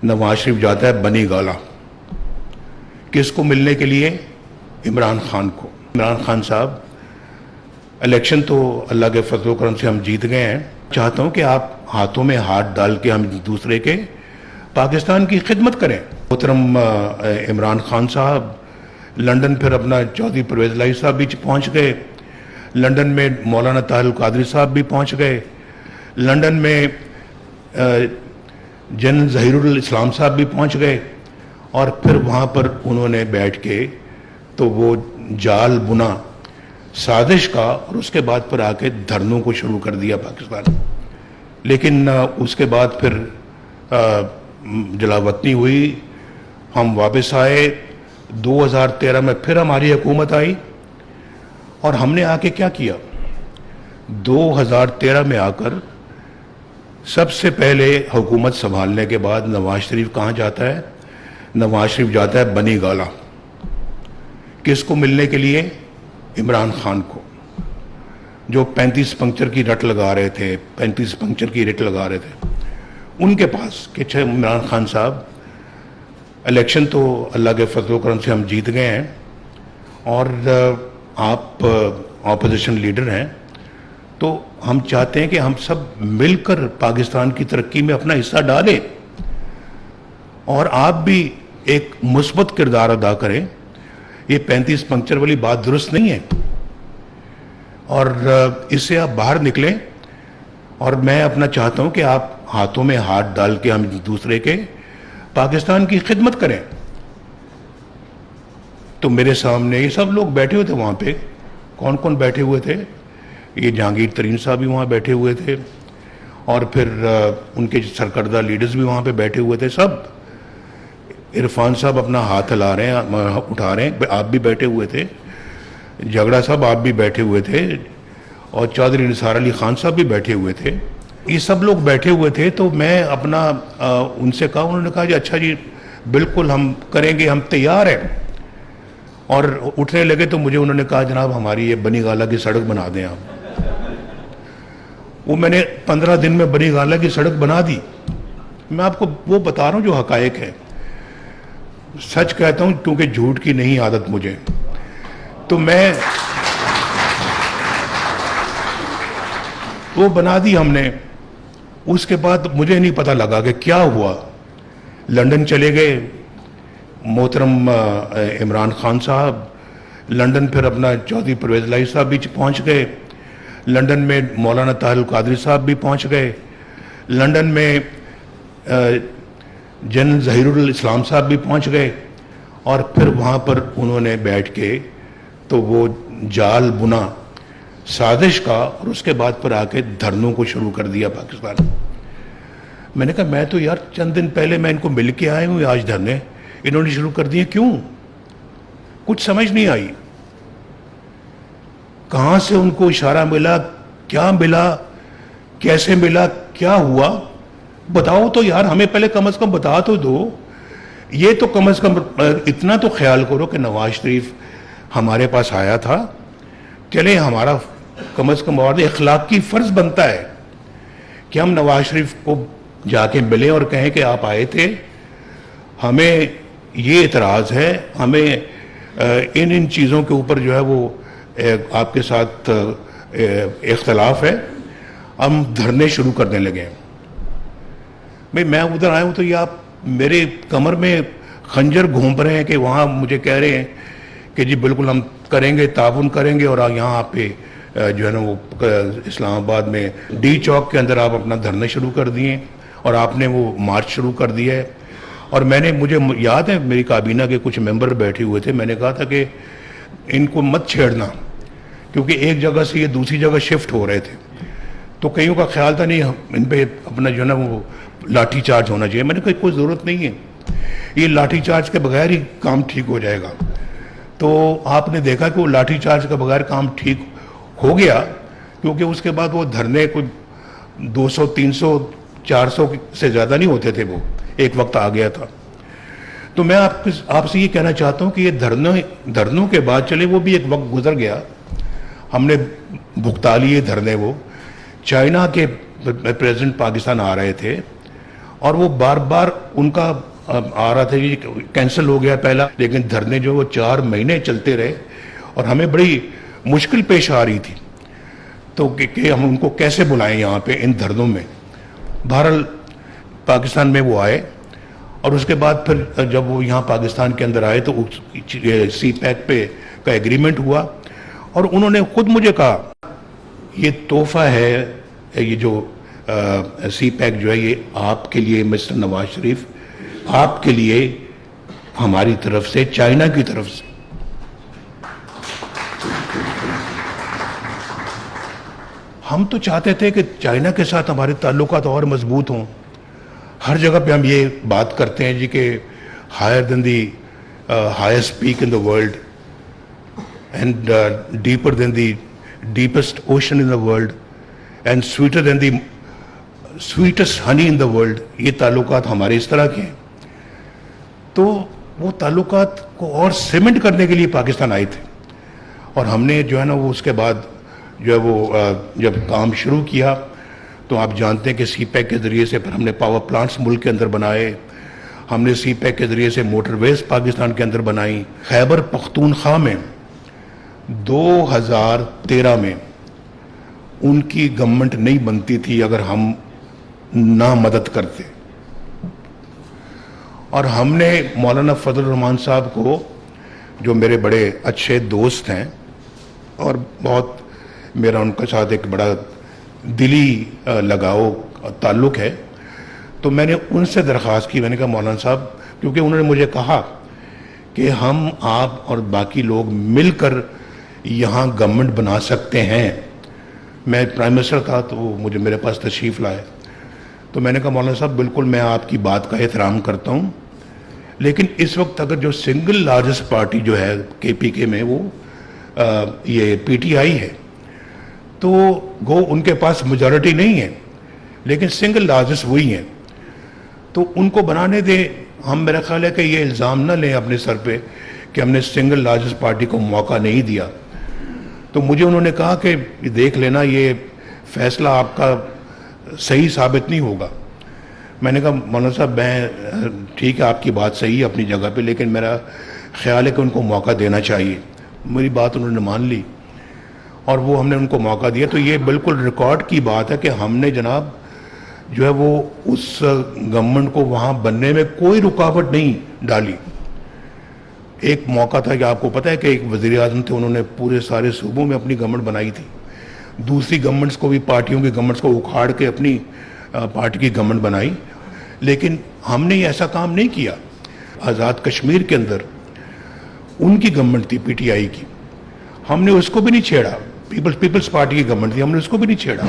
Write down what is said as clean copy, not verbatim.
नवाज शरीफ जाता है बनी गाला, किसको मिलने के लिए? इमरान खान को। इमरान खान साहब, इलेक्शन तो अल्लाह के फजल करम से हम जीत गए हैं। चाहता हूं कि आप हाथों में हाथ डाल के हम दूसरे के पाकिस्तान की खिदमत करें। मोहतरम इमरान खान साहब लंदन फिर अपना चौधरी परवेज लाई साहब भी पहुंच गए, लंदन में मौलाना ताहिर कादरी साहब भी पहुंच गए, लंदन में जनरल ज़हीरुल इस्लाम साहब भी पहुंच गए, और फिर वहाँ पर उन्होंने बैठ के तो वो जाल बुना साजिश का, और उसके बाद फिर आके धरनों को शुरू कर दिया पाकिस्तान। लेकिन उसके बाद फिर जलावतनी हुई, हम वापस आए, 2013 में फिर हमारी हुकूमत आई, और हमने आके क्या किया? 2013 में आकर सबसे पहले हुकूमत संभालने के बाद नवाज शरीफ कहाँ जाता है? नवाज शरीफ जाता है बनी गाला, किसको मिलने के लिए? इमरान खान को, जो 35 पंक्चर की रट लगा रहे थे, 35 पंक्चर की रेट लगा रहे थे उनके पास कि इमरान खान साहब, इलेक्शन तो अल्लाह के फजल करम से हम जीत गए हैं, और आप ऑपोजिशन लीडर हैं, तो हम चाहते हैं कि हम सब मिलकर पाकिस्तान की तरक्की में अपना हिस्सा डालें, और आप भी एक मुस्बत किरदार अदा करें। ये 35 पंक्चर वाली बात दुरुस्त नहीं है, और इससे आप बाहर निकलें। और मैं अपना चाहता हूं कि आप हाथों में हाथ डाल के हम दूसरे के पाकिस्तान की खिदमत करें। तो मेरे सामने ये सब लोग बैठे हुए थे वहाँ पे। कौन कौन बैठे हुए थे? ये जहांगीर तरीन साहब भी वहाँ बैठे हुए थे, और फिर उनके सरकर्दा लीडर्स भी वहाँ पे बैठे हुए थे। सब इरफान साहब अपना हाथ हिला रहे हैं, उठा रहे हैं, आप भी बैठे हुए थे। झगड़ा साहब आप भी बैठे हुए थे, और चौधरी निसार अली खान साहब भी बैठे हुए थे। ये सब लोग बैठे हुए थे। तो मैं अपना उनसे कहा, उन्होंने कहा जी अच्छा जी बिल्कुल हम करेंगे, हम तैयार हैं। और उठने लगे तो मुझे उन्होंने कहा जनाब हमारी ये बनी गाला की सड़क बना दें आप। वो मैंने 15 दिन में बनी गाला की सड़क बना दी। मैं आपको वो बता रहा हूँ जो हकायक है, सच कहता हूँ, क्योंकि झूठ की नहीं आदत मुझे। तो मैं वो बना दी हमने। उसके बाद मुझे नहीं पता लगा कि क्या हुआ। लंदन चले गए मोहतरम इमरान खान साहब, लंदन फिर अपना चौधरी परवेज लाई साहब भी पहुंच गए, लंदन में मौलाना ताहिर कादरी साहब भी पहुंच गए, लंदन में जनरल ज़हीरुल इस्लाम साहब भी पहुंच गए, और फिर वहाँ पर उन्होंने बैठ के तो वो जाल बुना साजिश का, और उसके बाद पर आके धरनों को शुरू कर दिया पाकिस्तान। मैंने कहा मैं तो यार चंद दिन पहले मैं इनको मिल के आया हूँ, आज धरने इन्होंने शुरू कर दिए, क्यों? कुछ समझ नहीं आई। कहां से उनको इशारा मिला, क्या मिला, कैसे मिला, क्या हुआ? बताओ तो यार, हमें पहले कम से कम बता तो दो। ये तो कम से कम इतना तो ख्याल करो कि नवाज शरीफ हमारे पास आया था। चले, हमारा कम से कम और इखलाकी फर्ज बनता है कि हम नवाज शरीफ को जाके मिले और कहें कि आप आए थे, हमें ये एतराज है, हमें इन चीज़ों के ऊपर जो है वो आपके साथ इख्तलाफ है, हम धरने शुरू करने लगे। भाई मैं उधर आया हूँ तो ये आप मेरे कमर में खंजर घूम रहे हैं कि वहाँ मुझे कह रहे हैं कि जी बिल्कुल हम करेंगे, ताउन करेंगे, और यहाँ पे जो है ना वो इस्लामाबाद में डी चौक के अंदर आप अपना धरने शुरू कर दिए, और आपने वो मार्च शुरू कर दिया है। और मुझे याद है मेरी काबीना के कुछ मेंबर बैठे हुए थे, मैंने कहा था कि इनको मत छेड़ना, क्योंकि एक जगह से ये दूसरी जगह शिफ्ट हो रहे थे। तो कईयों का ख्याल था नहीं इन पे अपना जो है ना वो लाठी चार्ज होना चाहिए। मैंने कहा कोई ज़रूरत नहीं है, ये लाठी चार्ज के बगैर ही काम ठीक हो जाएगा। तो आपने देखा कि वो लाठी चार्ज के बगैर काम ठीक हो गया, क्योंकि उसके बाद वो धरने कोई 200, 300, 400 से ज़्यादा नहीं होते थे, वो एक वक्त आ गया था। तो मैं आपसे ये कहना चाहता हूँ कि ये धरनों के बाद चले, वो भी एक वक्त गुजर गया, हमने भुगता लिए धरने। वो चाइना के प्रेसिडेंट पाकिस्तान आ रहे थे, और वो बार बार उनका आ रहा था कि कैंसिल हो गया पहला, लेकिन धरने जो वो 4 महीने चलते रहे और हमें बड़ी मुश्किल पेश आ रही थी तो कि हम उनको कैसे बुलाएं यहाँ पे इन धरनों में। बहरहाल पाकिस्तान में वो आए और उसके बाद फिर जब वो यहाँ पाकिस्तान के अंदर आए तो सी पैक पे का एग्रीमेंट हुआ और उन्होंने खुद मुझे कहा ये तोहफा है, ये जो सी पैक जो है ये आपके लिए मिस्टर नवाज शरीफ, आपके लिए हमारी तरफ से, चाइना की तरफ से। हम तो चाहते थे कि चाइना के साथ हमारे ताल्लुकात और मजबूत हों। हर जगह पे हम ये बात करते हैं जी कि higher than the highest peak in the world and deeper than the deepest ocean in the world and sweeter than the sweetest honey in the world. ये ताल्लुकात हमारे इस तरह के हैं। तो वो ताल्लुकात को और सीमेंट करने के लिए पाकिस्तान आए थे और हमने जो है ना वो उसके बाद जो है वो जब काम शुरू किया तो आप जानते हैं कि सी पैक के ज़रिए से फिर हमने पावर प्लांट्स मुल्क के अंदर बनाए, हमने सी पैक के ज़रिए से मोटरवेज पाकिस्तान के अंदर बनाई। खैबर पख्तूनख्वा में 2013 में उनकी गवर्नमेंट नहीं बनती थी अगर हम ना मदद करते। और हमने मौलाना फजल रहमान साहब को, जो मेरे बड़े अच्छे दोस्त हैं और बहुत मेरा उनके साथ एक बड़ा दिली लगाव ताल्लुक़ है, तो मैंने उनसे दरख्वास्त की। मैंने कहा मौलाना साहब, क्योंकि उन्होंने मुझे कहा कि हम आप और बाकी लोग मिलकर यहाँ गवर्नमेंट बना सकते हैं। मैं प्राइम मिनिस्टर था तो मुझे मेरे पास तशरीफ़ लाए तो मैंने कहा मौलाना साहब बिल्कुल मैं आपकी बात का एहतराम करता हूँ, लेकिन इस वक्त अगर जो सिंगल लार्जेस्ट पार्टी जो है KPK में वो ये PTI है, तो वो उनके पास मेजॉरिटी नहीं है लेकिन सिंगल लार्जेस्ट वही है, तो उनको बनाने दें। हम मेरा ख्याल है कि ये इल्ज़ाम ना लें अपने सर पे कि हमने सिंगल लार्जेस्ट पार्टी को मौका नहीं दिया। तो मुझे उन्होंने कहा कि देख लेना ये फैसला आपका सही साबित नहीं होगा। मैंने कहा मौलाना साहब मैं ठीक है, आपकी बात सही है अपनी जगह पे, लेकिन मेरा ख्याल है कि उनको मौका देना चाहिए। मेरी बात उन्होंने मान ली और वो हमने उनको मौका दिया। तो ये बिल्कुल रिकॉर्ड की बात है कि हमने जनाब जो है वो उस गवर्नमेंट को वहाँ बनने में कोई रुकावट नहीं डाली। एक मौका था कि आपको पता है कि एक वज़ीर आज़म थे, उन्होंने पूरे सारे सूबों में अपनी गवर्नमेंट बनाई थी। दूसरी गवर्नमेंट्स को भी, पार्टियों की गवर्नमेंट्स को उखाड़ के अपनी पार्टी की गवर्नमेंट बनाई, लेकिन हमने ऐसा काम नहीं किया। आज़ाद कश्मीर के अंदर उनकी गवर्नमेंट थी PTI की, हमने उसको भी नहीं छेड़ा। पीपल्स पार्टी की गवर्नमेंट थी, हमने उसको भी नहीं छेड़ा।